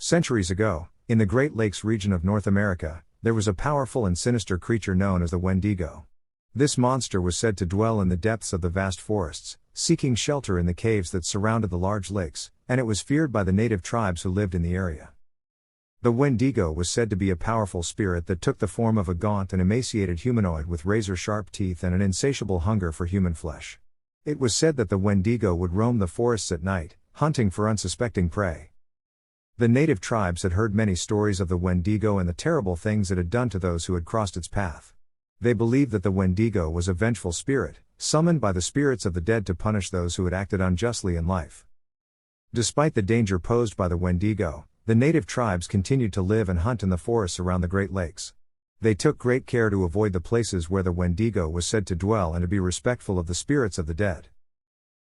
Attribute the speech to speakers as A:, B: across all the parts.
A: Centuries ago, in the Great Lakes region of North America, there was a powerful and sinister creature known as the Wendigo. This monster was said to dwell in the depths of the vast forests, seeking shelter in the caves that surrounded the large lakes, and it was feared by the native tribes who lived in the area. The Wendigo was said to be a powerful spirit that took the form of a gaunt and emaciated humanoid with razor-sharp teeth and an insatiable hunger for human flesh. It was said that the Wendigo would roam the forests at night, hunting for unsuspecting prey. The native tribes had heard many stories of the Wendigo and the terrible things it had done to those who had crossed its path. They believed that the Wendigo was a vengeful spirit, summoned by the spirits of the dead to punish those who had acted unjustly in life. Despite the danger posed by the Wendigo, the native tribes continued to live and hunt in the forests around the Great Lakes. They took great care to avoid the places where the Wendigo was said to dwell and to be respectful of the spirits of the dead.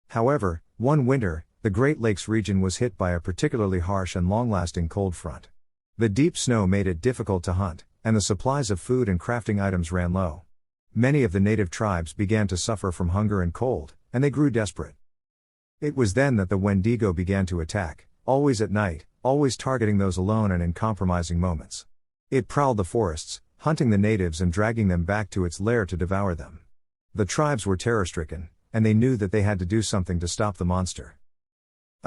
A: However, one winter, the Great Lakes region was hit by a particularly harsh and long-lasting cold front. The deep snow made it difficult to hunt, and the supplies of food and crafting items ran low. Many of the native tribes began to suffer from hunger and cold, and they grew desperate. It was then that the Wendigo began to attack, always at night, always targeting those alone and in compromising moments. It prowled the forests, hunting the natives and dragging them back to its lair to devour them. The tribes were terror-stricken, and they knew that they had to do something to stop the monster.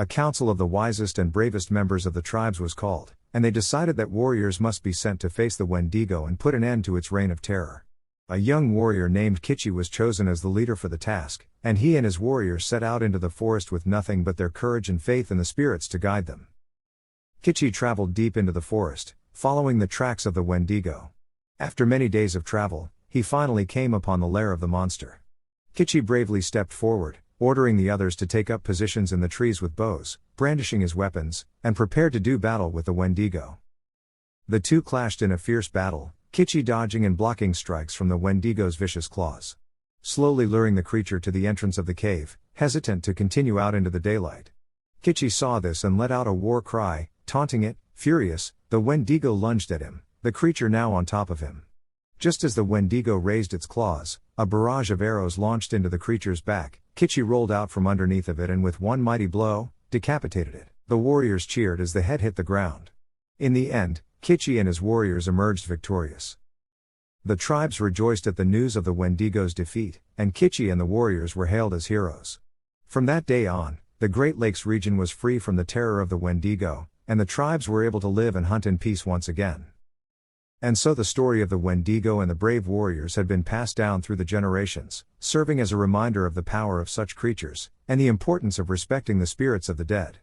A: A council of the wisest and bravest members of the tribes was called, and they decided that warriors must be sent to face the Wendigo and put an end to its reign of terror. A young warrior named Kitchi was chosen as the leader for the task, and he and his warriors set out into the forest with nothing but their courage and faith in the spirits to guide them. Kitchi traveled deep into the forest, following the tracks of the Wendigo. After many days of travel, he finally came upon the lair of the monster. Kitchi bravely stepped forward, ordering the others to take up positions in the trees with bows, brandishing his weapons, and prepared to do battle with the Wendigo. The two clashed in a fierce battle, Kitchi dodging and blocking strikes from the Wendigo's vicious claws. Slowly luring the creature to the entrance of the cave, hesitant to continue out into the daylight. Kitchi saw this and let out a war cry, taunting it. Furious, the Wendigo lunged at him, the creature now on top of him. Just as the Wendigo raised its claws, a barrage of arrows launched into the creature's back. Kitchi rolled out from underneath of it and with one mighty blow, decapitated it. The warriors cheered as the head hit the ground. In the end, Kitchi and his warriors emerged victorious. The tribes rejoiced at the news of the Wendigo's defeat, and Kitchi and the warriors were hailed as heroes. From that day on, the Great Lakes region was free from the terror of the Wendigo, and the tribes were able to live and hunt in peace once again. And so the story of the Wendigo and the brave warriors had been passed down through the generations, serving as a reminder of the power of such creatures, and the importance of respecting the spirits of the dead.